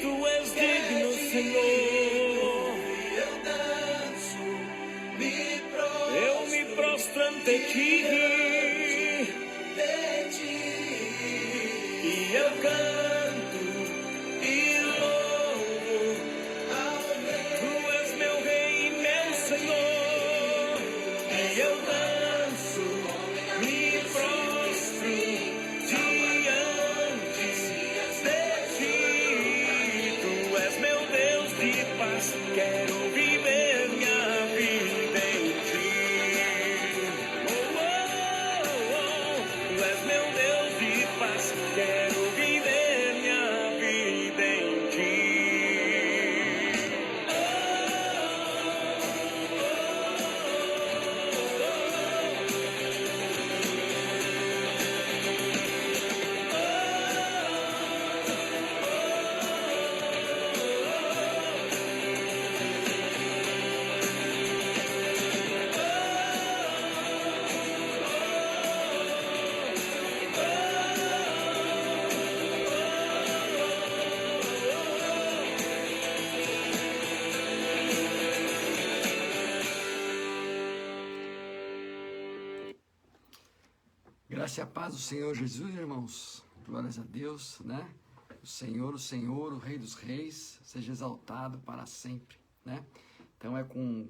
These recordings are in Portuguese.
Tu és digno, Senhor. Eu me prostro ante ti. E eu canto e louvo. Tu és meu Rei e meu Senhor. E eu danço, me prostro diante de ti. Tu és meu Deus de paz. Quero viver minha vida em ti. Tu és meu Deus de paz. Quero viver minha vida em ti. Graça e a paz do Senhor Jesus, irmãos. Glórias a Deus, né? O Senhor, o Rei dos Reis, seja exaltado para sempre, né? Então é com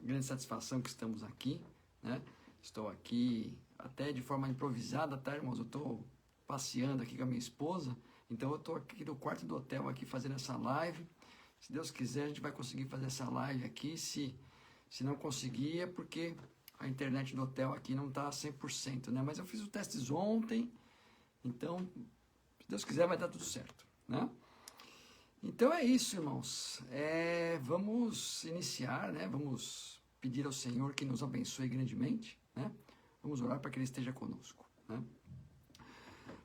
grande satisfação que estamos aqui, né? Estou aqui até de forma improvisada, tá, irmãos? Eu estou passeando aqui com a minha esposa, então eu estou aqui no quarto do hotel aqui fazendo essa live. Se Deus quiser, a gente vai conseguir fazer essa live aqui. Se não conseguir, é porque a internet do hotel aqui não está 100%, né? Mas eu fiz os testes ontem, então, se Deus quiser, vai dar tudo certo, né? Então é isso, irmãos. Vamos iniciar, né? Vamos pedir ao Senhor que nos abençoe grandemente, né? Vamos orar para que Ele esteja conosco, né?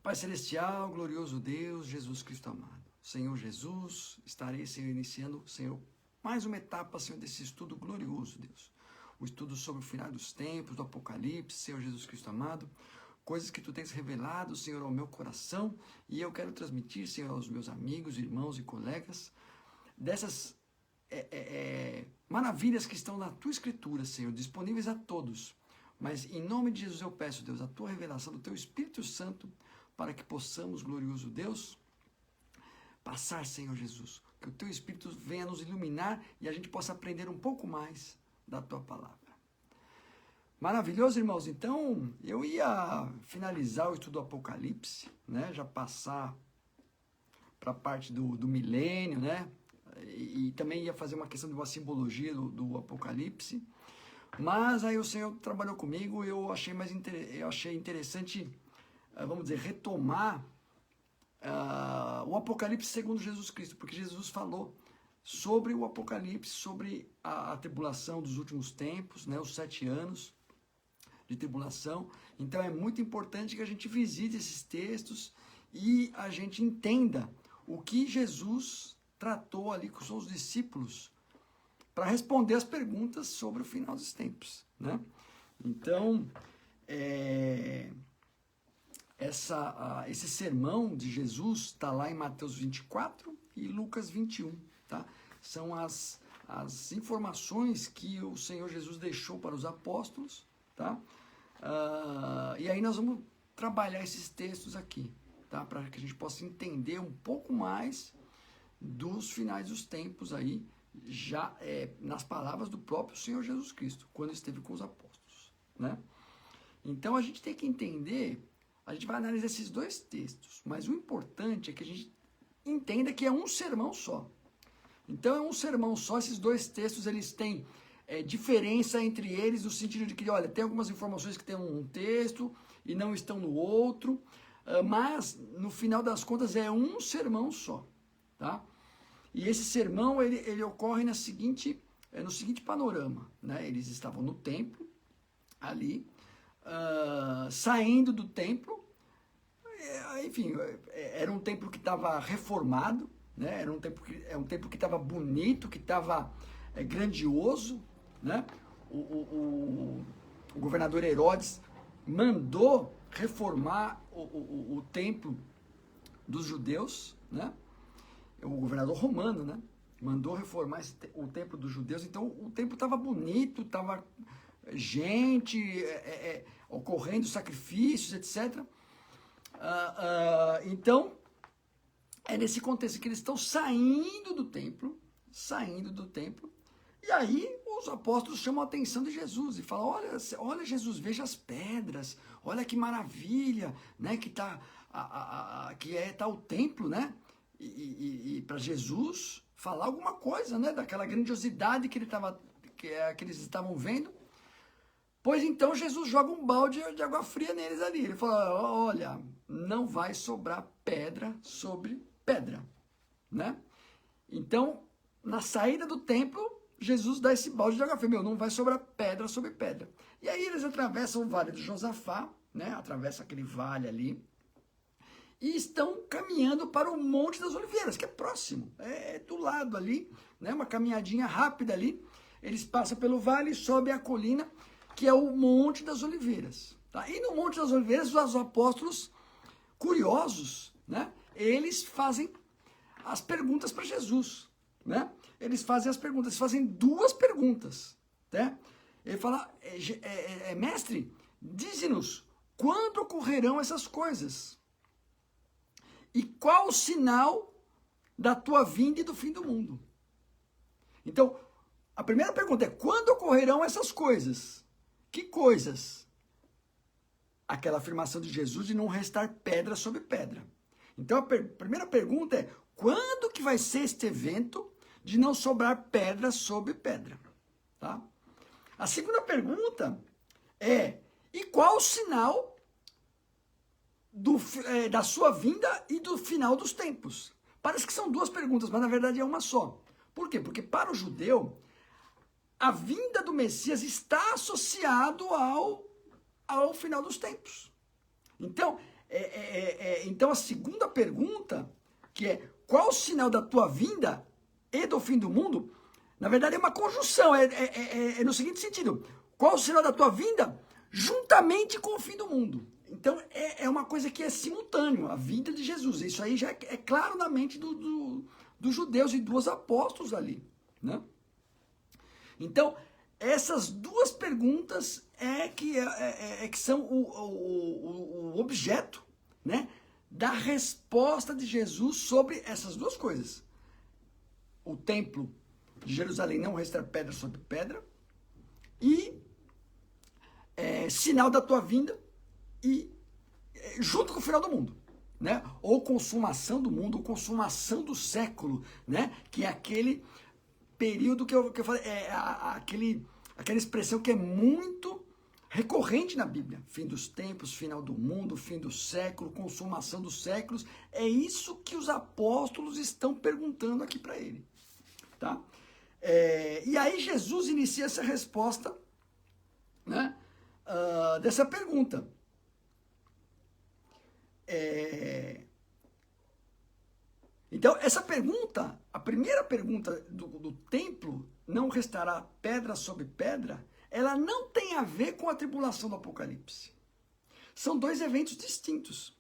Pai Celestial, glorioso Deus, Jesus Cristo amado. Senhor Jesus, estarei, Senhor, iniciando, Senhor, mais uma etapa, Senhor, desse estudo glorioso, Deus. O estudo sobre o final dos tempos, do Apocalipse, Senhor Jesus Cristo amado, coisas que Tu tens revelado, Senhor, ao meu coração, e eu quero transmitir, Senhor, aos meus amigos, irmãos e colegas, dessas maravilhas que estão na Tua Escritura, Senhor, disponíveis a todos. Mas em nome de Jesus eu peço, Deus, a Tua revelação do Teu Espírito Santo, para que possamos, glorioso Deus, passar, Senhor Jesus, que o Teu Espírito venha nos iluminar e a gente possa aprender um pouco mais da Tua palavra. Maravilhoso, irmãos. Então, eu ia finalizar o estudo do Apocalipse, né? Já passar para a parte do milênio, né? E também ia fazer uma questão de uma simbologia do Apocalipse. Mas aí o Senhor trabalhou comigo e eu achei interessante, vamos dizer, retomar o Apocalipse segundo Jesus Cristo, porque Jesus falou sobre o Apocalipse, sobre a tribulação dos últimos tempos, né, os 7 anos de tribulação. Então é muito importante que a gente visite esses textos e a gente entenda o que Jesus tratou ali com os seus discípulos para responder as perguntas sobre o final dos tempos, né? Então, esse sermão de Jesus está lá em Mateus 24 e Lucas 21, tá? São as informações que o Senhor Jesus deixou para os apóstolos, tá? E aí nós vamos trabalhar esses textos aqui, tá? Para que a gente possa entender um pouco mais dos finais dos tempos aí, já nas palavras do próprio Senhor Jesus Cristo, quando esteve com os apóstolos, né? Então a gente tem que entender, a gente vai analisar esses dois textos, mas o importante é que a gente entenda que é um sermão só. Então é um sermão só, esses dois textos eles têm diferença entre eles, no sentido de que, olha, tem algumas informações que tem um texto e não estão no outro, mas no final das contas é um sermão só, tá? E esse sermão ele ocorre no seguinte panorama, né? Eles estavam no templo, ali, saindo do templo, enfim, era um templo que estava reformado, né? Era um templo que estava bonito, que estava grandioso, né? O governador Herodes mandou reformar o templo dos judeus, né? o governador romano, né? Mandou reformar o templo dos judeus, então o templo estava bonito, estava gente, ocorrendo sacrifícios, etc. Então, é nesse contexto que eles estão saindo do templo, e aí os apóstolos chamam a atenção de Jesus e falam, olha Jesus, veja as pedras, olha que maravilha, né, que tá o templo, né, e para Jesus falar alguma coisa, né, daquela grandiosidade que eles estavam vendo. Pois então Jesus joga um balde de água fria neles ali. Ele fala, olha, não vai sobrar pedra sobre pedra, né? Então, na saída do templo, Jesus dá esse balde de água fria. Não vai sobrar pedra sobre pedra. E aí eles atravessam o vale do Josafá, né? Atravessam aquele vale ali. E estão caminhando para o Monte das Oliveiras, que é próximo. É do lado ali, né? Uma caminhadinha rápida ali. Eles passam pelo vale e sobem a colina, que é o Monte das Oliveiras. Tá? E no Monte das Oliveiras, os apóstolos, curiosos, né? Eles fazem as perguntas para Jesus. Né? Eles fazem duas perguntas. Né? Ele fala, mestre, dize-nos, quando ocorrerão essas coisas? E qual o sinal da tua vinda e do fim do mundo? Então, a primeira pergunta é, quando ocorrerão essas coisas? Que coisas? Aquela afirmação de Jesus de não restar pedra sobre pedra. Então, a primeira pergunta é, quando que vai ser este evento de não sobrar pedra sobre pedra? Tá? A segunda pergunta é, e qual o sinal da sua vinda e do final dos tempos? Parece que são duas perguntas, mas na verdade é uma só. Por quê? Porque para o judeu, a vinda do Messias está associado ao final dos tempos. Então, então a segunda pergunta, que é qual o sinal da tua vinda e do fim do mundo, na verdade é uma conjunção, é no seguinte sentido, qual o sinal da tua vinda juntamente com o fim do mundo. Então é uma coisa que é simultâneo, a vinda de Jesus. Isso aí já é claro na mente dos judeus e dos apóstolos ali, né? Então, essas duas perguntas que são o objeto, né, da resposta de Jesus sobre essas duas coisas. O templo de Jerusalém não restar pedra sobre pedra e sinal da tua vinda e junto com o final do mundo, né? Ou consumação do mundo, ou consumação do século, né? Que é aquele período que eu falei, aquela expressão que é muito recorrente na Bíblia. Fim dos tempos, final do mundo, fim do século, consumação dos séculos. É isso que os apóstolos estão perguntando aqui para ele. Tá? E aí Jesus inicia essa resposta, né, dessa pergunta. Então, essa pergunta, a primeira pergunta do templo, não restará pedra sobre pedra, ela não tem a ver com a tribulação do Apocalipse. São dois eventos distintos.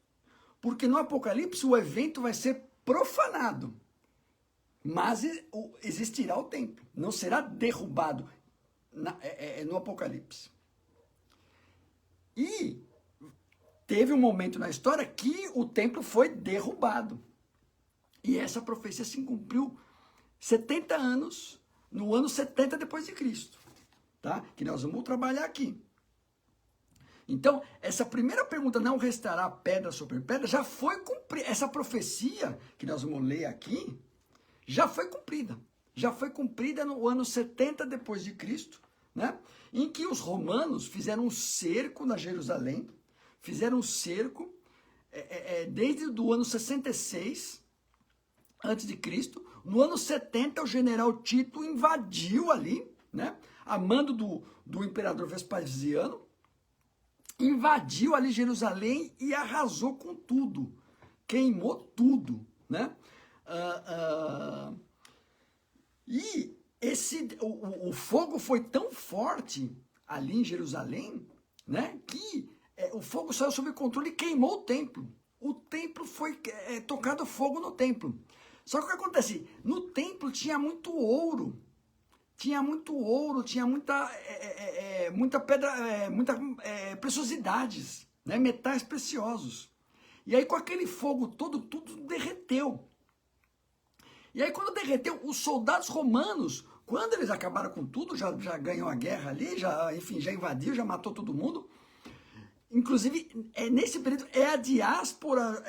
Porque no Apocalipse o evento vai ser profanado, mas existirá o templo, não será derrubado no Apocalipse. E teve um momento na história que o templo foi derrubado. E essa profecia se cumpriu 70 anos, no ano 70 depois de Cristo, tá? Que nós vamos trabalhar aqui. Então, essa primeira pergunta, não restará pedra sobre pedra, já foi cumprida. Essa profecia que nós vamos ler aqui, já foi cumprida. Já foi cumprida no ano 70 depois de Cristo, né? Em que os romanos fizeram um cerco na Jerusalém, fizeram um cerco desde o ano 66 antes de Cristo. No ano 70, o general Tito invadiu ali, né, a mando do imperador Vespasiano, invadiu ali Jerusalém e arrasou com tudo, queimou tudo, né? E o fogo foi tão forte ali em Jerusalém, né, que o fogo saiu sob controle e queimou o templo. O templo foi tocado fogo no templo. Só que o que acontece? No templo tinha muito ouro. Tinha muita pedra, preciosidades, né? Metais preciosos. E aí com aquele fogo todo, tudo derreteu. E aí quando derreteu, os soldados romanos, quando eles acabaram com tudo, já ganhou a guerra ali, já invadiu, já matou todo mundo. Inclusive, nesse período, é a diáspora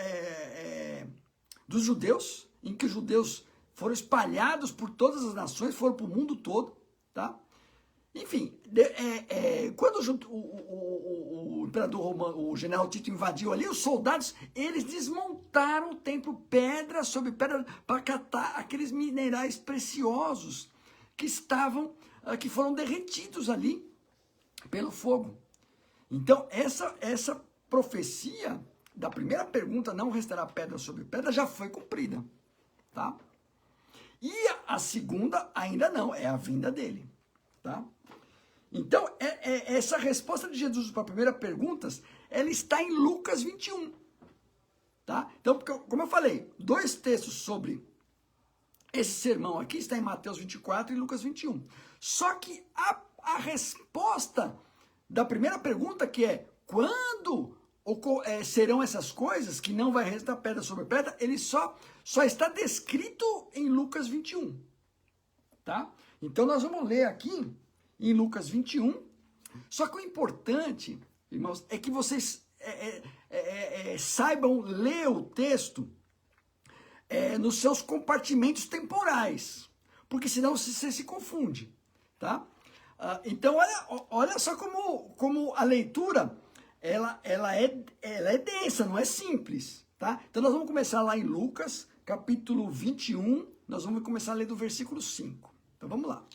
dos judeus, em que os judeus foram espalhados por todas as nações, foram para o mundo todo, tá? Enfim, quando o imperador romano, o general Tito invadiu ali, os soldados, eles desmontaram o templo pedra sobre pedra para catar aqueles minerais preciosos que foram derretidos ali pelo fogo. Então, essa profecia da primeira pergunta, não restará pedra sobre pedra, já foi cumprida, tá? E a segunda ainda não, é a vinda dele, tá? Então, essa resposta de Jesus para a primeira pergunta, ela está em Lucas 21, tá? Então, como eu falei, 2 textos sobre esse sermão aqui está em Mateus 24 e Lucas 21. Só que a resposta da primeira pergunta, que é quando serão essas coisas, que não vai restar pedra sobre pedra, ele só está descrito em Lucas 21, tá? Então nós vamos ler aqui em Lucas 21, só que o importante, irmãos, é que vocês saibam ler o texto nos seus compartimentos temporais, porque senão você se confunde, tá? Então olha só como a leitura ela é densa, não é simples, tá? Então nós vamos começar lá em Lucas, capítulo 21, nós vamos começar a ler do versículo 5. Então vamos lá.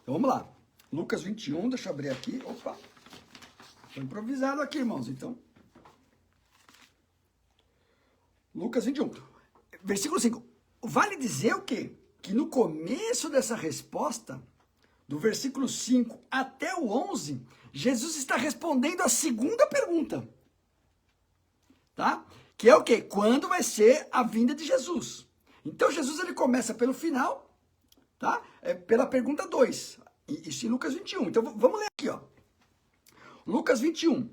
Então vamos lá. Lucas 21, deixa eu abrir aqui. Opa, estou improvisado aqui, irmãos, então. Lucas 21, versículo 5. Vale dizer o quê? Que no começo dessa resposta, do versículo 5 até o 11, Jesus está respondendo a segunda pergunta. Tá? Que é o quê? Quando vai ser a vinda de Jesus? Então Jesus ele começa pelo final, tá? Pela pergunta 2. Isso em Lucas 21. Então vamos ler aqui, ó. Lucas 21.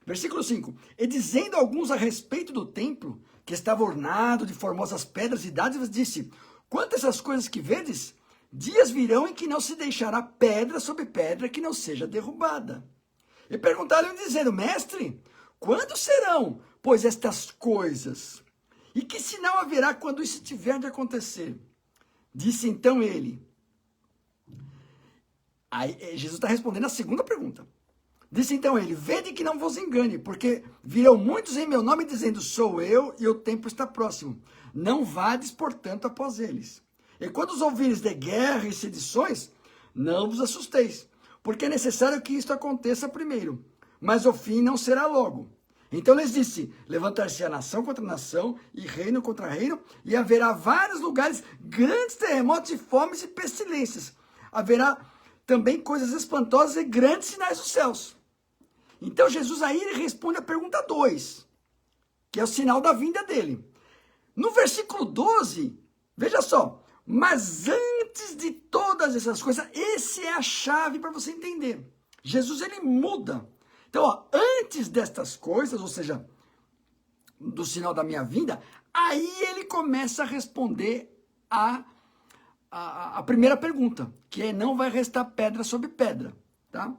Versículo 5. E dizendo a alguns a respeito do templo, que estava ornado de formosas pedras e dádivas, disse: quanto a essas coisas que vedes, dias virão em que não se deixará pedra sobre pedra que não seja derrubada. E perguntaram-lhe dizendo: mestre, quando serão, pois, estas coisas? E que sinal haverá quando isso tiver de acontecer? Disse então ele. Aí Jesus está respondendo a segunda pergunta. Disse então ele: vede que não vos engane, porque virão muitos em meu nome dizendo: sou eu, e o tempo está próximo. Não vades, portanto, após eles. E quando os ouvires de guerra e sedições, não vos assusteis, porque é necessário que isto aconteça primeiro, mas o fim não será logo. Então lhes disse: levantar-se-á nação contra nação, e reino contra reino, e haverá vários lugares, grandes terremotos e fomes e pestilências. Haverá também coisas espantosas e grandes sinais dos céus. Então Jesus aí ele responde a pergunta 2, que é o sinal da vinda dele. No versículo 12, veja só, mas antes de todas essas coisas, essa é a chave para você entender. Jesus ele muda. Então, ó, antes destas coisas, ou seja, do sinal da minha vinda, aí ele começa a responder a primeira pergunta, que é: não vai restar pedra sobre pedra, tá?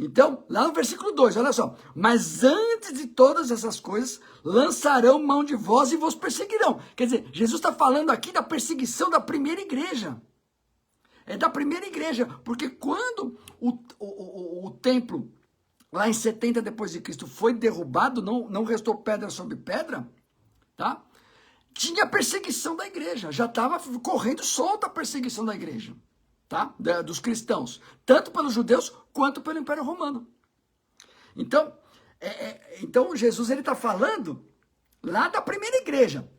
Então, lá no versículo 2, olha só. Mas antes de todas essas coisas, lançarão mão de vós e vos perseguirão. Quer dizer, Jesus está falando aqui da perseguição da primeira igreja. É da primeira igreja, porque quando o templo, lá em 70 depois de Cristo, foi derrubado, não restou pedra sobre pedra, tá? Tinha perseguição da igreja, já estava correndo solta a perseguição da igreja, tá? Dos cristãos, tanto pelos judeus quanto pelo Império Romano. Então, então Jesus ele está falando lá da primeira igreja.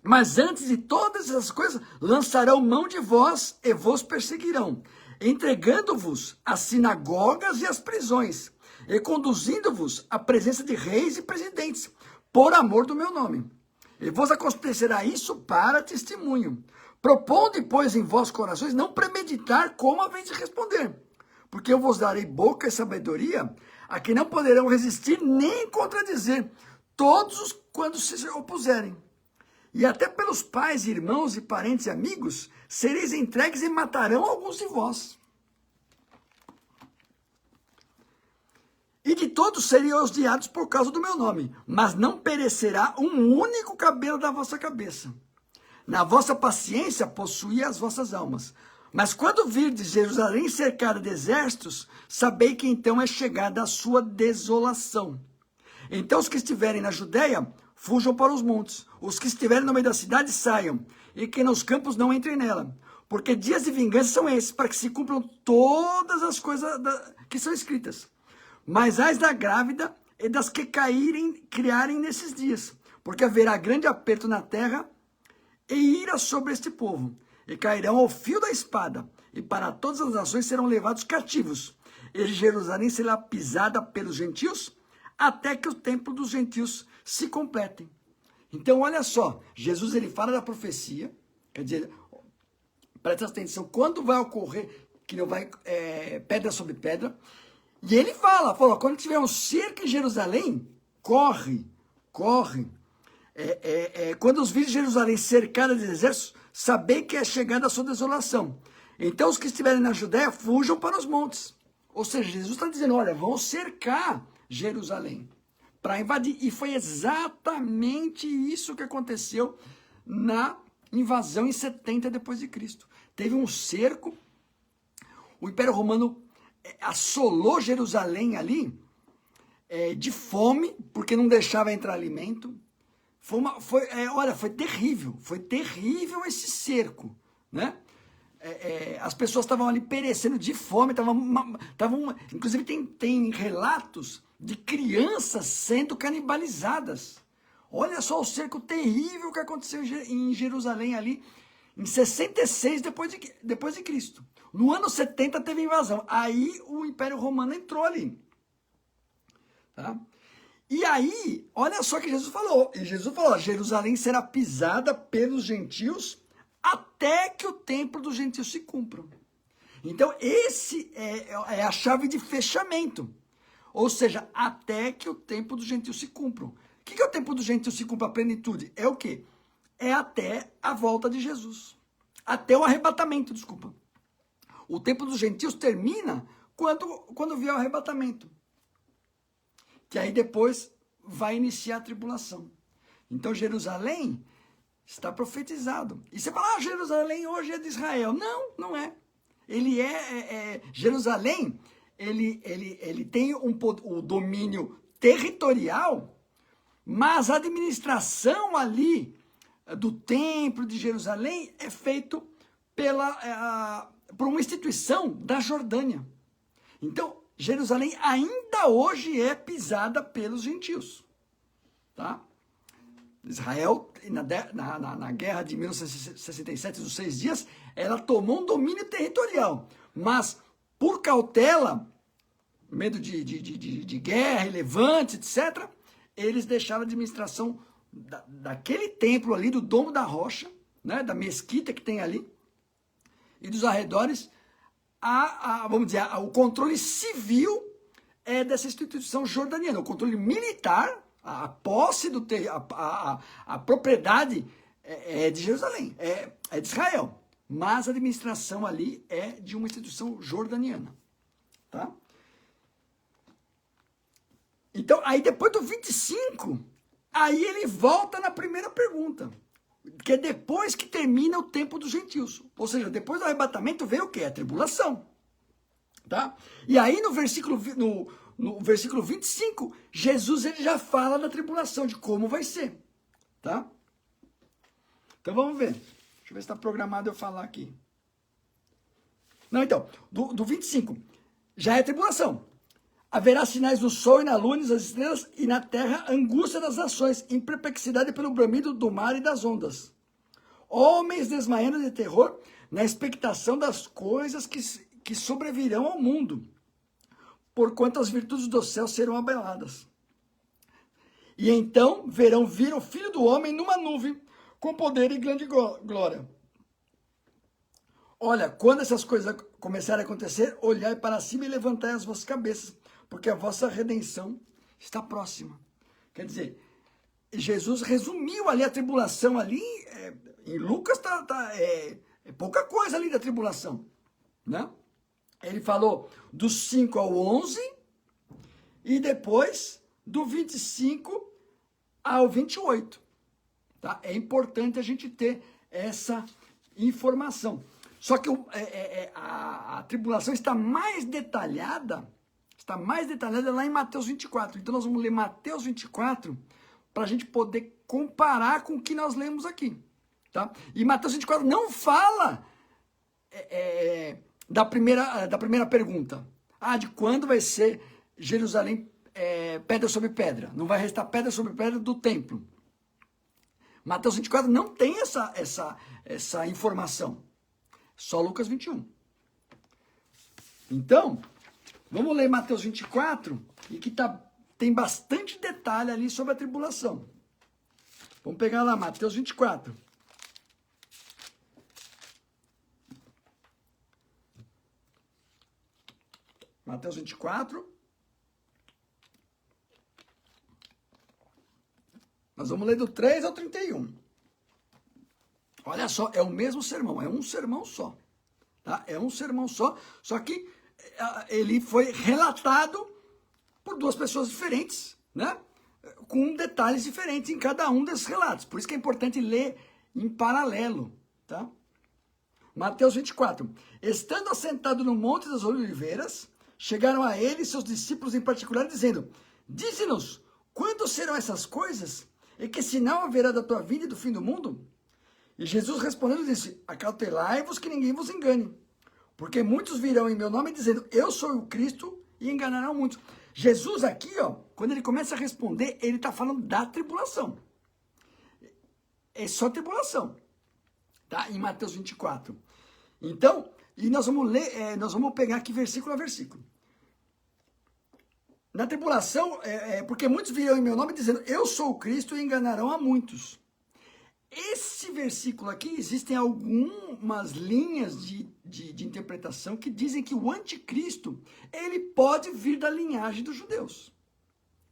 Mas antes de todas essas coisas, lançarão mão de vós e vos perseguirão. entregando-vos às sinagogas e às prisões, e conduzindo-vos à presença de reis e presidentes, por amor do meu nome. E vos acontecerá isso para testemunho. Proponde, pois, em vossos corações não premeditar como haveis de responder, porque eu vos darei boca e sabedoria, a que não poderão resistir nem contradizer todos os quando se opuserem. E até pelos pais, irmãos e parentes e amigos, sereis entregues e matarão alguns de vós. E de todos seriam odiados por causa do meu nome, mas não perecerá um único cabelo da vossa cabeça. Na vossa paciência possuí as vossas almas. Mas quando virdes Jerusalém cercada de exércitos, sabei que então é chegada a sua desolação. Então os que estiverem na Judéia, fujam para os montes. Os que estiverem no meio da cidade, saiam. E que nos campos não entrem nela. Porque dias de vingança são esses, para que se cumpram todas as coisas que são escritas. Mas ai da grávida e das que criarem nesses dias. Porque haverá grande aperto na terra e ira sobre este povo. E cairão ao fio da espada. E para todas as nações serão levados cativos. E Jerusalém será pisada pelos gentios, até que o templo dos gentios se completem. Então, olha só, Jesus ele fala da profecia, quer dizer, presta atenção, quando vai ocorrer, que não vai pedra sobre pedra, e ele fala, quando tiver um cerco em Jerusalém, corre, quando os vires Jerusalém cercada de exércitos, sabei que é chegada a sua desolação. Então, os que estiverem na Judéia, fujam para os montes. Ou seja, Jesus está dizendo, olha, vão cercar Jerusalém para invadir. E foi exatamente isso que aconteceu na invasão em 70 depois de Cristo. Teve um cerco, o Império Romano assolou Jerusalém ali de fome, porque não deixava entrar alimento. Foi terrível esse cerco, né? As pessoas estavam ali perecendo de fome, inclusive tem relatos de crianças sendo canibalizadas. Olha só o cerco terrível que aconteceu em Jerusalém ali, em 66 depois de Cristo. No ano 70 teve invasão, aí o Império Romano entrou ali. Tá? E aí, olha só o que Jesus falou. E Jesus falou, Jerusalém será pisada pelos gentios até que o templo dos gentios se cumpra. Então, esse é a chave de fechamento. Ou seja, até que o templo dos gentios se cumpra. O que é o templo dos gentios se cumpra a plenitude? É o quê? É até a volta de Jesus. Até o arrebatamento, desculpa. O templo dos gentios termina quando vier o arrebatamento. Que aí depois vai iniciar a tribulação. Então, Jerusalém está profetizado. E você fala, Jerusalém hoje é de Israel. Não, não é. Jerusalém, ele tem o domínio territorial, mas a administração ali do templo de Jerusalém é feito por uma instituição da Jordânia. Então, Jerusalém ainda hoje é pisada pelos gentios. Tá? Israel, na guerra de 1967, dos 6 dias, ela tomou um domínio territorial. Mas, por cautela, medo de guerra, levante, etc., eles deixaram a administração daquele templo ali, do Domo da Rocha, né, da mesquita que tem ali, e dos arredores, vamos dizer, o controle civil dessa instituição jordaniana. O controle militar, a posse do a propriedade é de Jerusalém, é de Israel. Mas a administração ali é de uma instituição jordaniana. Tá? Então, aí depois do 25, aí ele volta na primeira pergunta, que é depois que termina o tempo dos gentios. Ou seja, depois do arrebatamento vem o quê? A tribulação. Tá? E aí no versículo 25, Jesus ele já fala da tribulação, de como vai ser. Tá? Então vamos ver. Deixa eu ver se está programado eu falar aqui. Não, então, do 25, já é tribulação. Haverá sinais no sol e na lua e nas estrelas, e na terra angústia das nações, em perplexidade pelo bramido do mar e das ondas. Homens desmaiando de terror, na expectação das coisas que sobrevirão ao mundo, porquanto as virtudes do céu serão abaladas. E então verão vir o Filho do Homem numa nuvem, com poder e grande glória. Olha, quando essas coisas começarem a acontecer, olhai para cima e levantai as vossas cabeças, porque a vossa redenção está próxima. Quer dizer, Jesus resumiu ali a tribulação ali, em Lucas é pouca coisa ali da tribulação, né? Ele falou do 5 ao 11 e depois do 25 ao 28. Tá? É importante a gente ter essa informação. Só que a tribulação está mais detalhada lá em Mateus 24. Então nós vamos ler Mateus 24 para a gente poder comparar com o que nós lemos aqui. Tá? E Mateus 24 não fala da primeira pergunta. De quando vai ser Jerusalém pedra sobre pedra. Não vai restar pedra sobre pedra do templo. Mateus 24 não tem essa informação. Só Lucas 21. Então, vamos ler Mateus 24, e que tem bastante detalhe ali sobre a tribulação. Vamos pegar lá, Mateus 24. Mateus 24. Nós vamos ler do 3 ao 31. Olha só, é o mesmo sermão, é um sermão só. Tá? É um sermão só que ele foi relatado por duas pessoas diferentes, né? Com detalhes diferentes em cada um desses relatos. Por isso que é importante ler em paralelo. Tá? Mateus 24. Estando assentado no Monte das Oliveiras, chegaram a ele seus discípulos em particular, dizendo: dize-nos, quando serão essas coisas? E que sinal haverá da tua vinda e do fim do mundo? E Jesus respondendo disse: acautelai-vos que ninguém vos engane, porque muitos virão em meu nome dizendo: eu sou o Cristo, e enganarão muitos. Jesus aqui, quando ele começa a responder, ele está falando da tribulação. É só tribulação, tá? Em Mateus 24. Então, e nós vamos ler, nós vamos pegar aqui versículo a versículo. Na tribulação, porque muitos virão em meu nome dizendo: eu sou o Cristo, e enganarão a muitos. Esse versículo aqui, existem algumas linhas de interpretação que dizem que o anticristo, ele pode vir da linhagem dos judeus.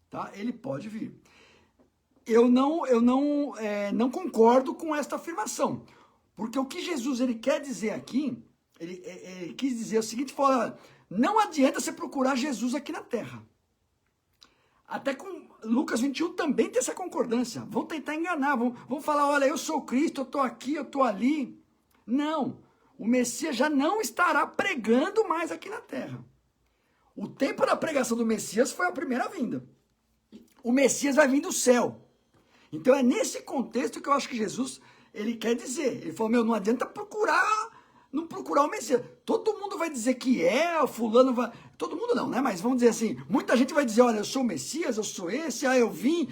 Tá? Ele pode vir. Eu não concordo com esta afirmação. Porque o que Jesus ele quer dizer aqui, ele quis dizer o seguinte: fala, não adianta você procurar Jesus aqui na terra. Até com Lucas 21 também tem essa concordância. Vão tentar enganar, vão falar: olha, eu sou Cristo, eu estou aqui, eu estou ali. Não, o Messias já não estará pregando mais aqui na terra. O tempo da pregação do Messias foi a primeira vinda. O Messias vai vir do céu. Então é nesse contexto que eu acho que Jesus ele quer dizer. Ele falou: não adianta não procurar o Messias. Todo mundo vai dizer que o fulano vai... Todo mundo não, né? Mas vamos dizer assim, muita gente vai dizer: olha, eu sou o Messias, eu sou esse, eu vim,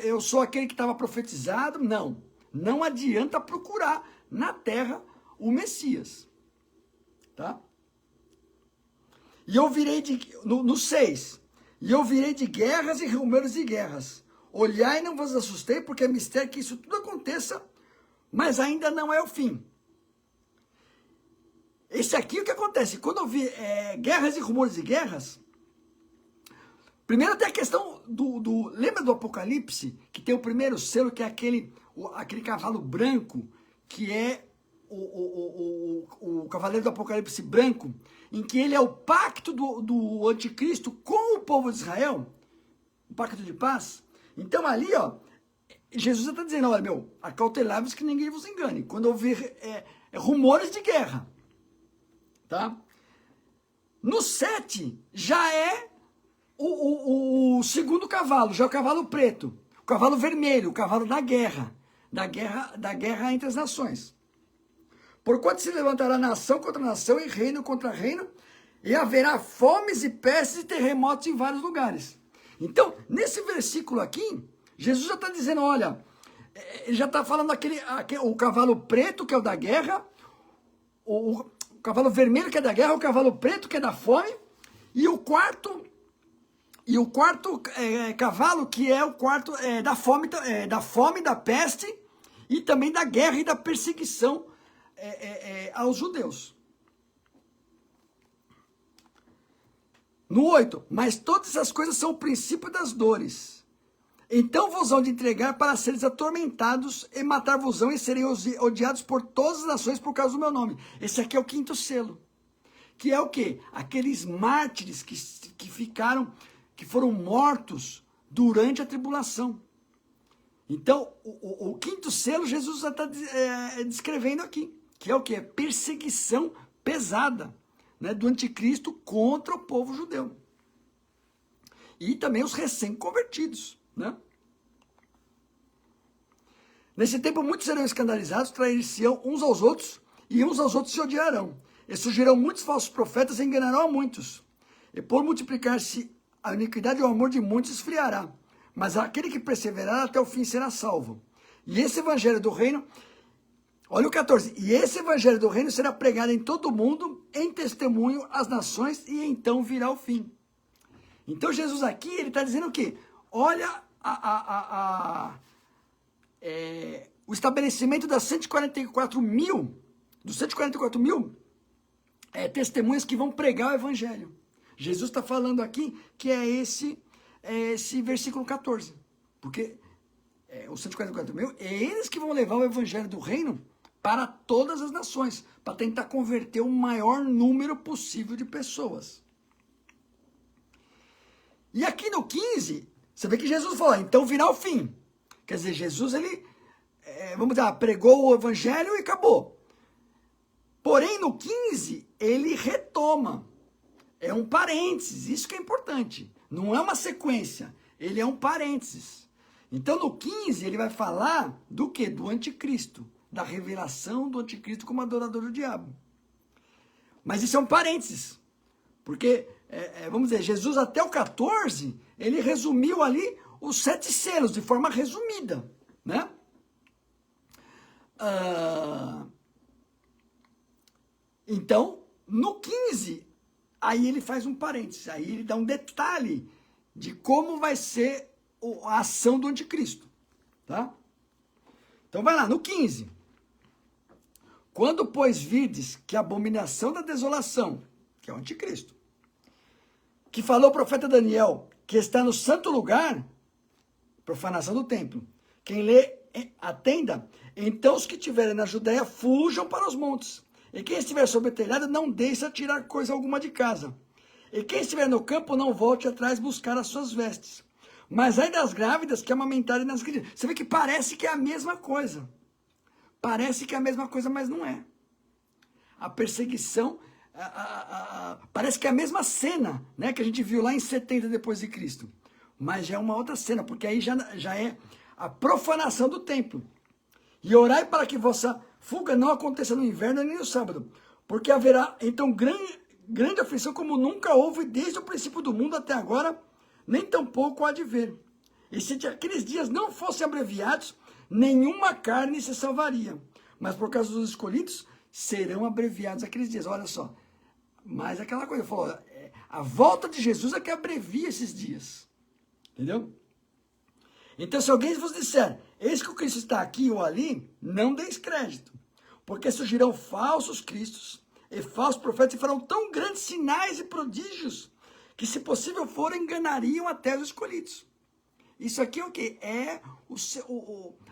eu sou aquele que estava profetizado. Não adianta procurar na terra o Messias. Tá? E eu virei no 6, e eu virei de guerras e rumores de guerras. Olhai e não vos assustei, porque é mistério que isso tudo aconteça, mas ainda não é o fim. Esse aqui, o que acontece? Quando eu vi guerras e rumores de guerras, primeiro tem a questão lembra do Apocalipse? Que tem o primeiro selo, que é aquele cavalo branco, que é o cavaleiro do Apocalipse branco, em que ele é o pacto do anticristo com o povo de Israel, o pacto de paz. Então ali, Jesus está dizendo: olha, acautelai-vos que ninguém vos engane. Quando eu vi rumores de guerra. Tá? No 7, já é o segundo cavalo, já é o cavalo preto, o cavalo vermelho, o cavalo da guerra entre as nações. Porquanto se levantará nação contra nação e reino contra reino, e haverá fomes e pestes e terremotos em vários lugares. Então, nesse versículo aqui, Jesus já está dizendo: olha, ele já está falando o cavalo preto, que é o da guerra, cavalo vermelho que é da guerra, o cavalo preto que é da fome, e o quarto cavalo que é o quarto da fome, da peste e também da guerra e da perseguição aos judeus. No 8, mas todas essas coisas são o princípio das dores. Então vos hão de entregar para seres atormentados e matar-vos-ão e serem odiados por todas as nações por causa do meu nome. Esse aqui é o quinto selo. Que é o quê? Aqueles mártires que foram mortos durante a tribulação. Então, o quinto selo Jesus está descrevendo aqui. Que é o quê? Perseguição pesada, né, do anticristo contra o povo judeu. E também os recém-convertidos. Né? Nesse tempo, muitos serão escandalizados, trair-se-ão uns aos outros, e uns aos outros se odiarão. E surgirão muitos falsos profetas e enganarão a muitos. E por multiplicar-se a iniquidade, o amor de muitos esfriará. Mas aquele que perseverar até o fim será salvo. E esse evangelho do reino, olha o 14, e esse evangelho do reino será pregado em todo o mundo, em testemunho às nações, e então virá o fim. Então Jesus aqui, ele está dizendo o quê? Olha o estabelecimento das 144 mil testemunhas que vão pregar o evangelho. Jesus está falando aqui que é esse versículo 14. Porque os 144 mil, é eles que vão levar o evangelho do reino para todas as nações, para tentar converter o maior número possível de pessoas. E aqui no 15, você vê que Jesus falou, então virá o fim. Quer dizer, Jesus, ele, vamos dizer, pregou o evangelho e acabou. Porém, no 15, ele retoma. É um parênteses, isso que é importante. Não é uma sequência, ele é um parênteses. Então, no 15, ele vai falar do quê? Do anticristo. Da revelação do anticristo como adorador do diabo. Mas isso é um parênteses. Porque, vamos dizer, Jesus até o 14, ele resumiu ali os 7 selos de forma resumida, né? Então, no 15, aí ele faz um parênteses, aí ele dá um detalhe de como vai ser a ação do anticristo, tá? Então vai lá, no 15. Quando, pois, virdes que a abominação da desolação, que é o anticristo, que falou o profeta Daniel, que está no santo lugar, profanação do templo, quem lê, atenda, então os que estiverem na Judéia fujam para os montes, e quem estiver sobre o telhado não deixe tirar coisa alguma de casa, e quem estiver no campo não volte atrás buscar as suas vestes, mas ai das grávidas que amamentarem nas crianças. Você vê que parece que é a mesma coisa, mas não é. A perseguição, parece que é a mesma cena, né, que a gente viu lá em 70 depois de Cristo. Mas já é uma outra cena, porque aí já é a profanação do templo. E orai para que vossa fuga não aconteça no inverno nem no sábado, porque haverá então grande aflição como nunca houve desde o princípio do mundo até agora, nem tampouco há de ver. E se aqueles dias não fossem abreviados, nenhuma carne se salvaria. Mas por causa dos escolhidos, serão abreviados aqueles dias. Olha só. Mas aquela coisa, falou, a volta de Jesus é que abrevia esses dias. Entendeu? Então, se alguém vos disser, eis que o Cristo está aqui ou ali, não deis crédito. Porque surgirão falsos cristos e falsos profetas e farão tão grandes sinais e prodígios que, se possível for, enganariam até os escolhidos. Isso aqui é o quê? É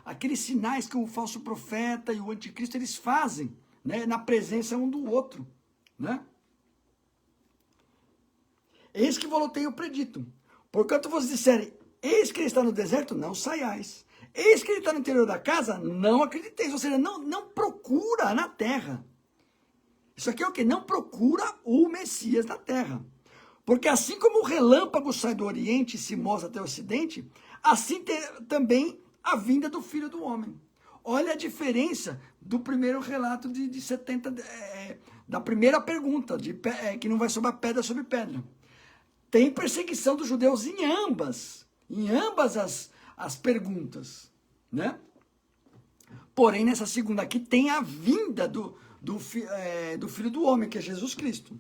aqueles sinais que o falso profeta e o anticristo eles fazem, né, na presença um do outro, né? Eis que vos tenho predito. Porquanto vos disserem, eis que ele está no deserto, não saiais. Eis que ele está no interior da casa, não acrediteis. Ou seja, não procura na terra. Isso aqui é o quê? Não procura o Messias na terra. Porque assim como o relâmpago sai do Oriente e se mostra até o Ocidente, assim também a vinda do Filho do Homem. Olha a diferença do primeiro relato de 70, da primeira pergunta, que não vai sobrar pedra sobre pedra. Tem perseguição dos judeus em ambas as perguntas, né? Porém, nessa segunda aqui tem a vinda do Filho do Homem, que é Jesus Cristo.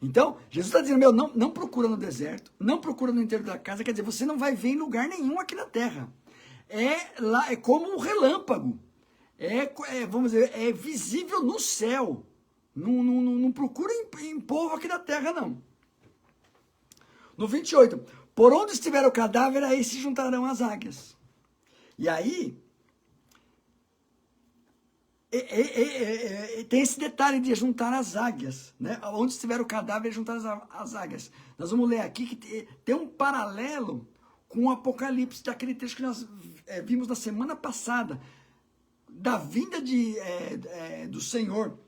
Então, Jesus está dizendo, não procura no deserto, não procura no interior da casa, quer dizer, você não vai ver em lugar nenhum aqui na terra. É como um relâmpago, vamos dizer, é visível no céu. Não procura em povo aqui na terra, não. No 28, por onde estiver o cadáver, aí se juntarão as águias. E aí, tem esse detalhe de juntar as águias, né? Onde estiver o cadáver, juntar as águias. Nós vamos ler aqui que tem um paralelo com o Apocalipse, daquele texto que nós vimos na semana passada, da vinda do Senhor,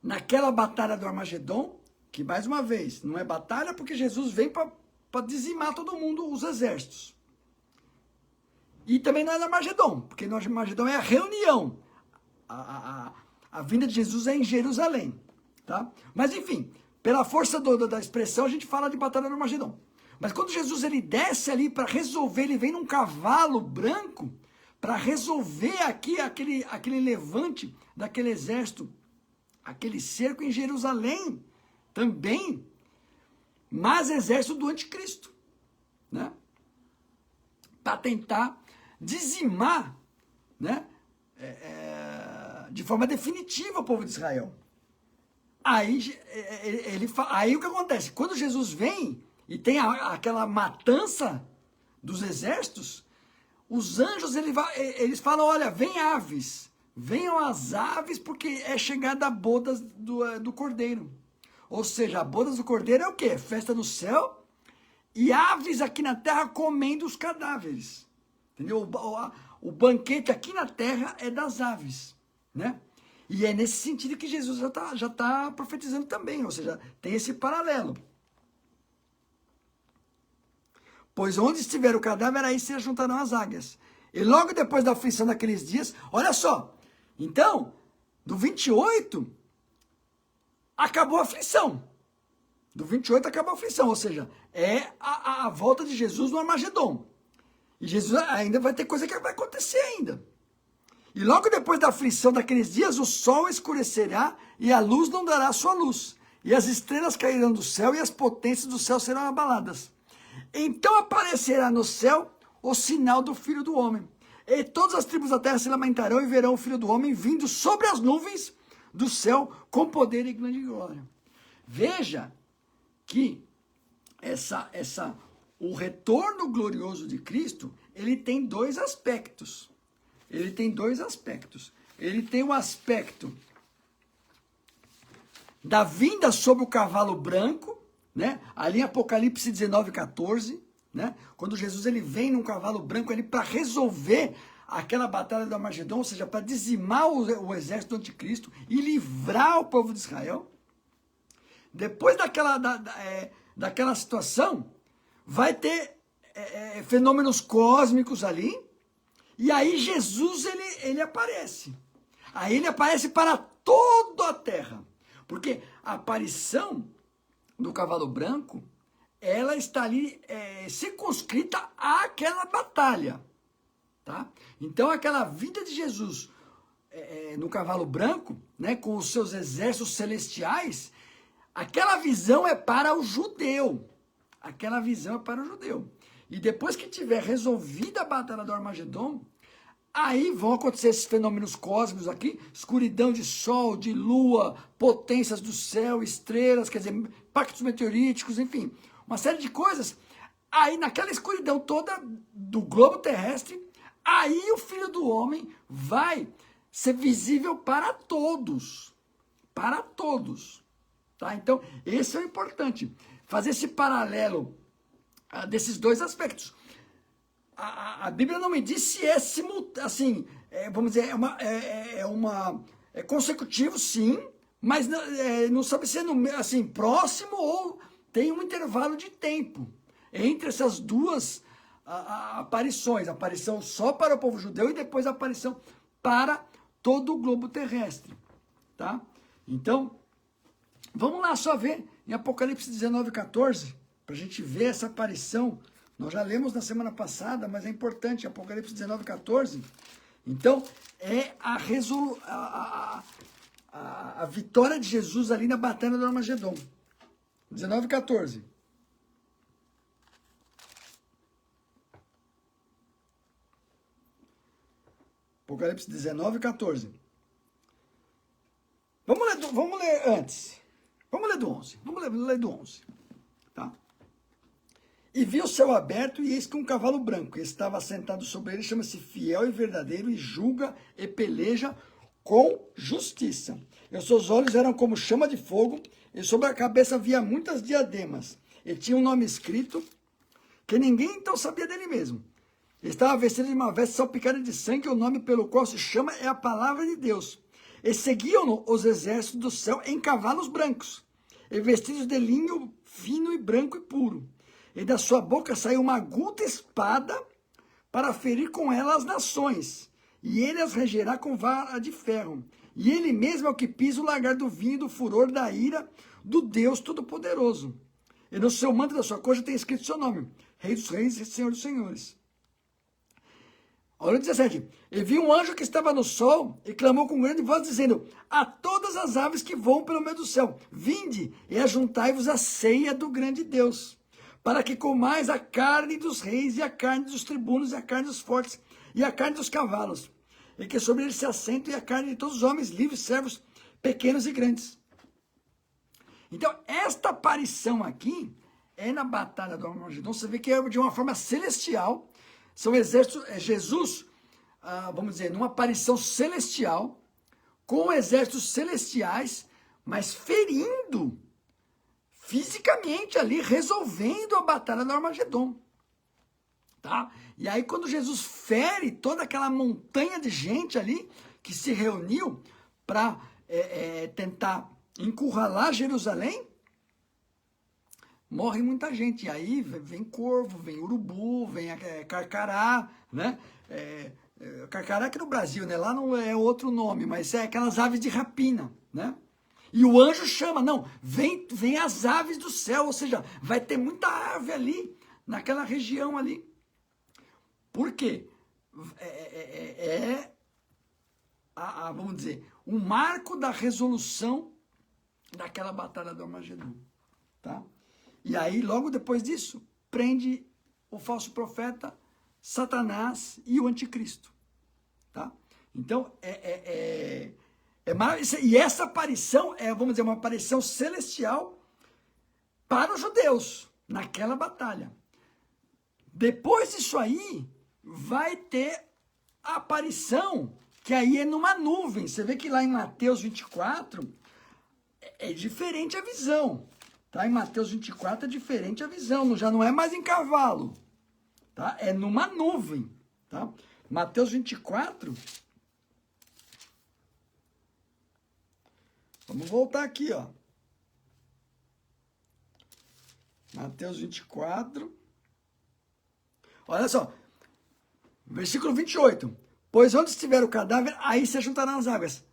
naquela batalha do Armagedon, que mais uma vez, não é batalha porque Jesus vem para dizimar todo mundo, os exércitos. E também não é no Armagedon, porque no Armagedon é a reunião. A vinda de Jesus é em Jerusalém, tá? Mas enfim, pela força da expressão, a gente fala de batalha do Armagedon. Mas quando Jesus ele desce ali para resolver, ele vem num cavalo branco para resolver aqui aquele levante daquele exército, aquele cerco em Jerusalém também, mas exército do anticristo, né? Para tentar dizimar, né? De forma definitiva o povo de Israel. Aí o que acontece? Quando Jesus vem e tem aquela matança dos exércitos, os anjos eles falam, olha, vem aves, venham as aves, porque é chegada a bodas do Cordeiro. Ou seja, a bodas do Cordeiro é o quê? Festa no céu e aves aqui na terra comendo os cadáveres. Entendeu? O banquete aqui na terra é das aves, né? E é nesse sentido que Jesus já tá profetizando também, ou seja, tem esse paralelo. Pois onde estiver o cadáver, aí se juntarão as águias. E logo depois da aflição daqueles dias, olha só, então, do 28, acabou a aflição. Do 28 acabou a aflição, ou seja, é a volta de Jesus no Armagedon. E Jesus ainda vai ter coisa que vai acontecer ainda. E logo depois da aflição daqueles dias, o sol escurecerá e a luz não dará sua luz. E as estrelas cairão do céu e as potências do céu serão abaladas. Então aparecerá no céu o sinal do Filho do Homem. E todas as tribos da terra se lamentarão e verão o Filho do Homem vindo sobre as nuvens do céu com poder e grande glória. Veja que o retorno glorioso de Cristo, ele tem dois aspectos. Ele tem o aspecto da vinda sobre o cavalo branco, né? Ali em Apocalipse 19, 14, né? Quando Jesus ele vem num cavalo branco ali para resolver aquela batalha do Armagedon, ou seja, para dizimar o exército do anticristo e livrar o povo de Israel. Depois daquela situação, vai ter fenômenos cósmicos ali, e aí Jesus ele aparece. Aí ele aparece para toda a terra, porque a aparição do cavalo branco, ela está ali circunscrita àquela batalha, tá? Então aquela vinda de Jesus no cavalo branco, né, com os seus exércitos celestiais, aquela visão é para o judeu. Aquela visão é para o judeu. E depois que tiver resolvida a batalha do Armagedon, aí vão acontecer esses fenômenos cósmicos aqui, escuridão de sol, de lua, potências do céu, estrelas, quer dizer, impactos meteoríticos, enfim, uma série de coisas. Aí naquela escuridão toda do globo terrestre, aí o Filho do Homem vai ser visível para todos. Para todos. Tá? Então, esse é o importante. Fazer esse paralelo desses dois aspectos. A Bíblia não me diz se é simultâneo, assim, vamos dizer, é consecutivo, sim, mas não sabe se é assim, próximo ou tem um intervalo de tempo entre essas duas aparições. A aparição só para o povo judeu e depois a aparição para todo o globo terrestre. Tá? Então, vamos lá só ver em Apocalipse 19, 14, para a gente ver essa aparição. Nós já lemos na semana passada, mas é importante, Apocalipse 19, 14. Então, a vitória de Jesus ali na batalha do Armagedon. 19:14. Apocalipse 19:14. Vamos ler antes. Vamos ler do 11. Vamos ler do 11. Tá? E vi o céu aberto, e eis que um cavalo branco estava sentado sobre ele, chama-se Fiel e Verdadeiro, e julga e peleja com justiça. E os seus olhos eram como chama de fogo, e sobre a cabeça havia muitas diademas. E tinha um nome escrito, que ninguém então sabia dele mesmo. Ele estava vestido de uma veste salpicada de sangue, e o nome pelo qual se chama é a palavra de Deus. E seguiam-no os exércitos do céu em cavalos brancos, e vestidos de linho fino e branco e puro. E da sua boca saiu uma aguda espada para ferir com ela as nações. E ele as regerá com vara de ferro. E ele mesmo é o que pisa o lagar do vinho e do furor da ira do Deus Todo-Poderoso. E no seu manto da sua coxa tem escrito seu nome, Rei dos Reis e Senhor dos Senhores. Olha o 17. E vi um anjo que estava no sol e clamou com grande voz, dizendo: a todas as aves que voam pelo meio do céu, vinde e ajuntai-vos à ceia do grande Deus, para que comais a carne dos reis, e a carne dos tribunos, e a carne dos fortes, e a carne dos cavalos, e que sobre eles se assentem, e a carne de todos os homens, livres, servos, pequenos e grandes. Então, esta aparição aqui é na batalha do Armagedon. Você vê que é de uma forma celestial. São exércitos, Jesus, vamos dizer, numa aparição celestial, com exércitos celestiais, mas ferindo fisicamente ali, resolvendo a batalha do Armagedon. Tá? E aí quando Jesus fere toda aquela montanha de gente ali, que se reuniu para tentar encurralar Jerusalém, morre muita gente. E aí vem corvo, vem urubu, vem carcará, né? Carcará aqui no Brasil, né? Lá não é outro nome, mas é aquelas aves de rapina, né? E o anjo chama, não, vem as aves do céu, ou seja, vai ter muita ave ali, naquela região ali. Por quê? Vamos dizer, um marco da resolução daquela batalha do Armagedon, tá? E aí, logo depois disso, prende o falso profeta, Satanás e o anticristo, tá? Então, e essa aparição vamos dizer, uma aparição celestial para os judeus, naquela batalha. Depois disso aí, vai ter a aparição, que aí é numa nuvem. Você vê que lá em Mateus 24, é diferente a visão. Tá? Em Mateus 24 é diferente a visão, já não é mais em cavalo. Tá? É numa nuvem. Tá? Mateus 24... Vamos voltar aqui, ó. Mateus 24. Olha só. Versículo 28. Pois onde estiver o cadáver, aí se juntarão as águas.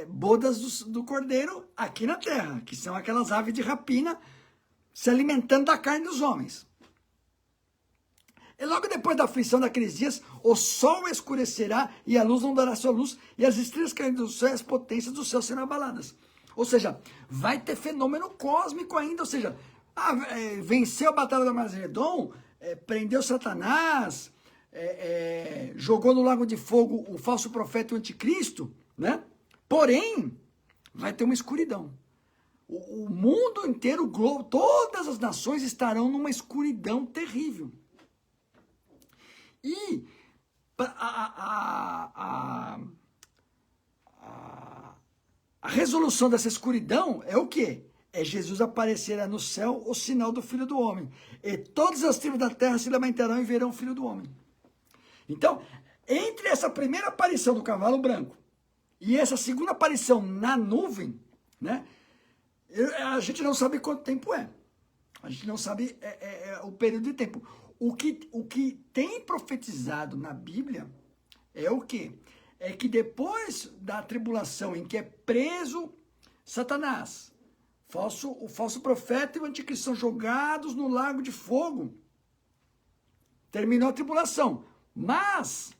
Bodas do cordeiro aqui na terra, que são aquelas aves de rapina se alimentando da carne dos homens. E logo depois da aflição daqueles dias, o sol escurecerá e a luz não dará sua luz, e as estrelas caindo do céu e as potências do céu serão abaladas. Ou seja, vai ter fenômeno cósmico ainda, ou seja, venceu a batalha do Armagedon, prendeu Satanás, jogou no lago de fogo o falso profeta e o anticristo, né? Porém, vai ter uma escuridão. O mundo inteiro, o globo, todas as nações estarão numa escuridão terrível. E a resolução dessa escuridão é o quê? É Jesus aparecerá no céu, o sinal do Filho do Homem. E todas as tribos da terra se lamentarão e verão o Filho do Homem. Então, entre essa primeira aparição do cavalo branco e essa segunda aparição na nuvem, né? A gente não sabe quanto tempo é. A gente não sabe o período de tempo. O que tem profetizado na Bíblia é o quê? É que depois da tribulação em que é preso Satanás, o falso profeta e o anticristo são jogados no lago de fogo, terminou a tribulação. Mas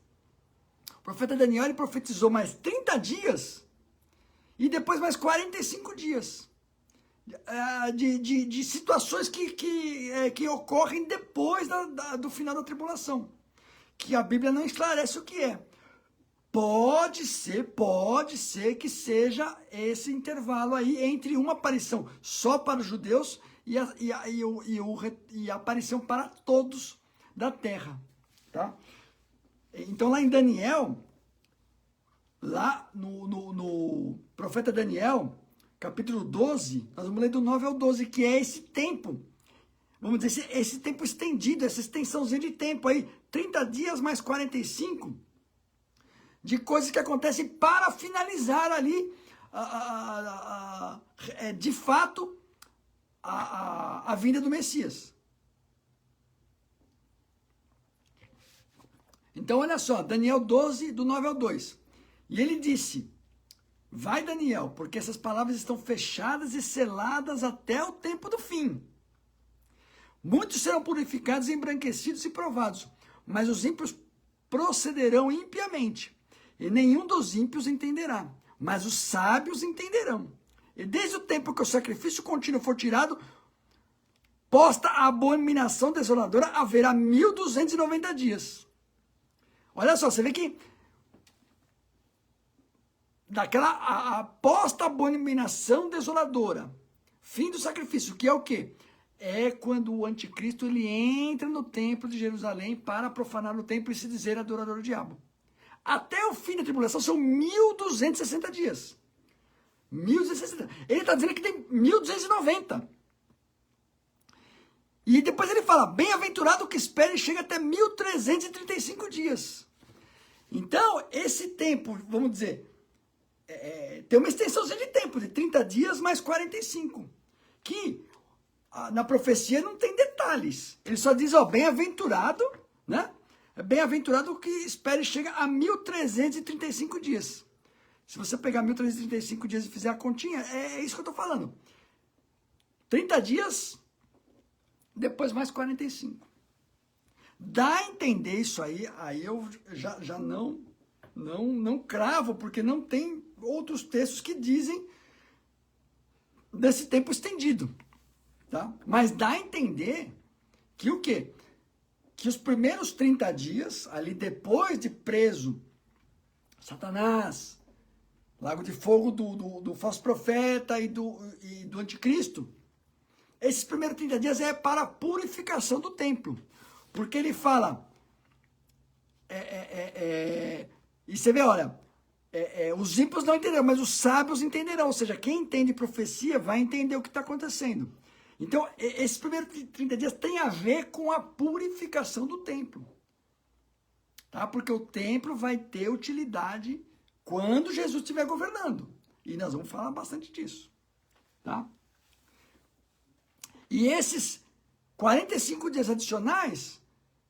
o profeta Daniel ele profetizou mais 30 dias e depois mais 45 dias de situações que ocorrem depois do final da tribulação, que a Bíblia não esclarece o que é. Pode ser que seja esse intervalo aí entre uma aparição só para os judeus e a aparição para todos da terra, tá? Então lá em Daniel, lá no profeta Daniel, capítulo 12, nós vamos ler do 9 ao 12, que é esse tempo, vamos dizer, esse tempo estendido, essa extensãozinha de tempo aí, 30 dias mais 45, de coisas que acontecem para finalizar ali, de fato, a vinda do Messias. Então, olha só, Daniel 12, do 9 ao 2. E ele disse, vai Daniel, porque essas palavras estão fechadas e seladas até o tempo do fim. Muitos serão purificados, embranquecidos e provados, mas os ímpios procederão impiamente, e nenhum dos ímpios entenderá, mas os sábios entenderão. E desde o tempo que o sacrifício contínuo for tirado, posta a abominação desoladora, haverá 1290 dias. Olha só, você vê que daquela posta abominação desoladora, fim do sacrifício, que é o quê? É quando o anticristo ele entra no templo de Jerusalém para profanar o templo e se dizer adorador do diabo. Até o fim da tribulação são 1260 dias. 1260. Ele está dizendo que tem 1290. E depois ele fala, bem-aventurado que espera e chega até 1335 dias. Então, esse tempo, vamos dizer, tem uma extensãozinha de tempo, de 30 dias mais 45. Que na profecia não tem detalhes. Ele só diz, ó, bem-aventurado, né? Bem-aventurado que espera e chega a 1335 dias. Se você pegar 1335 dias e fizer a continha, é isso que eu estou falando. 30 dias, depois mais 45. Dá a entender isso aí eu já não cravo, porque não tem outros textos que dizem desse tempo estendido. Tá? Mas dá a entender que o quê? Que os primeiros 30 dias, ali depois de preso Satanás, lago de fogo do falso profeta e do anticristo, esses primeiros 30 dias é para a purificação do templo. Porque ele fala, e você vê, olha, os ímpios não entenderão, mas os sábios entenderão. Ou seja, quem entende profecia vai entender o que está acontecendo. Então, esses primeiros 30 dias tem a ver com a purificação do templo. Tá? Porque o templo vai ter utilidade quando Jesus estiver governando. E nós vamos falar bastante disso. Tá? E esses 45 dias adicionais,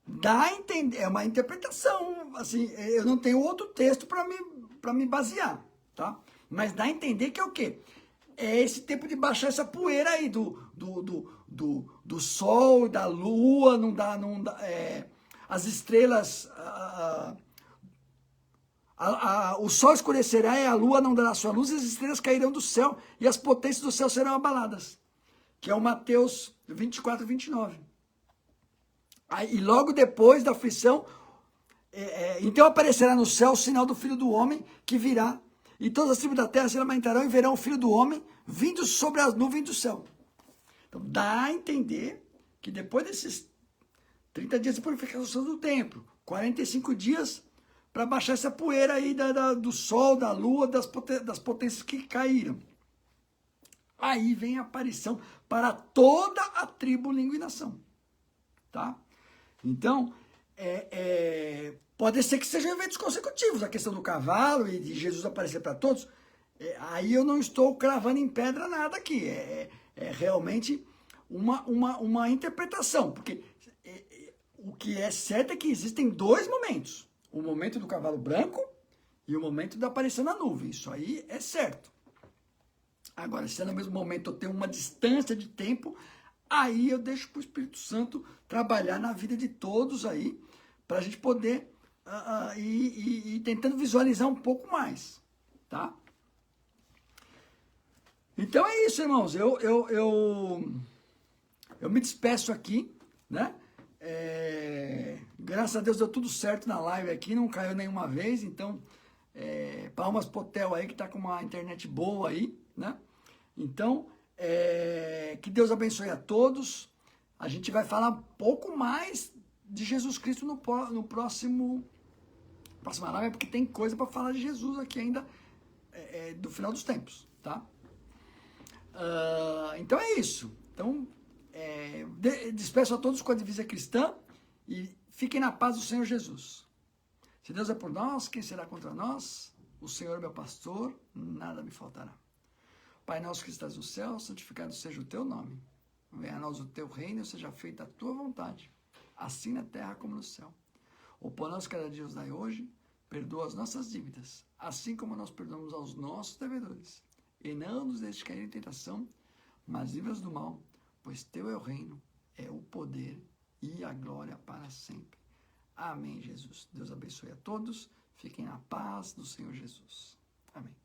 dá a entender, é uma interpretação, assim, eu não tenho outro texto para me basear, tá? Mas dá a entender que é o quê? É esse tempo de baixar essa poeira aí do sol, da lua, as estrelas, o sol escurecerá e a lua não dará sua luz, e as estrelas cairão do céu e as potências do céu serão abaladas. Que é o Mateus 24, 29. E logo depois da aflição, então aparecerá no céu o sinal do Filho do Homem que virá, e todas as tribos da terra se lamentarão e verão o Filho do Homem vindo sobre as nuvens do céu. Então dá a entender que depois desses 30 dias de purificação do templo, 45 dias para baixar essa poeira aí do sol, da lua, das potências que caíram. Aí vem a aparição para toda a tribo, língua e nação. Tá? Então, pode ser que sejam eventos consecutivos, a questão do cavalo e de Jesus aparecer para todos. Aí eu não estou cravando em pedra nada aqui. É realmente uma interpretação, porque o que é certo é que existem dois momentos. O momento do cavalo branco e o momento da aparição na nuvem. Isso aí é certo. Agora, se é no mesmo momento eu tenho uma distância de tempo, aí eu deixo para o Espírito Santo trabalhar na vida de todos aí, para a gente poder ir tentando visualizar um pouco mais, tá? Então é isso, irmãos. Eu me despeço aqui, né? Graças a Deus deu tudo certo na live aqui, não caiu nenhuma vez, então palmas pro Theo aí que tá com uma internet boa aí, né? Então, que Deus abençoe a todos. A gente vai falar um pouco mais de Jesus Cristo no próxima live, porque tem coisa para falar de Jesus aqui ainda do final dos tempos, tá? Então é isso. Então, despeço a todos com a divisa cristã e fiquem na paz do Senhor Jesus. Se Deus é por nós, quem será contra nós? O Senhor é meu pastor, nada me faltará. Pai nosso que estás no céu, santificado seja o teu nome. Venha a nós o teu reino, seja feita a tua vontade, assim na terra como no céu. O pão nosso cada dia nos dai hoje, perdoa as nossas dívidas, assim como nós perdoamos aos nossos devedores. E não nos deixes cair em tentação, mas livra-nos do mal, pois teu é o reino, é o poder e a glória para sempre. Amém, Jesus. Deus abençoe a todos. Fiquem na paz do Senhor Jesus. Amém.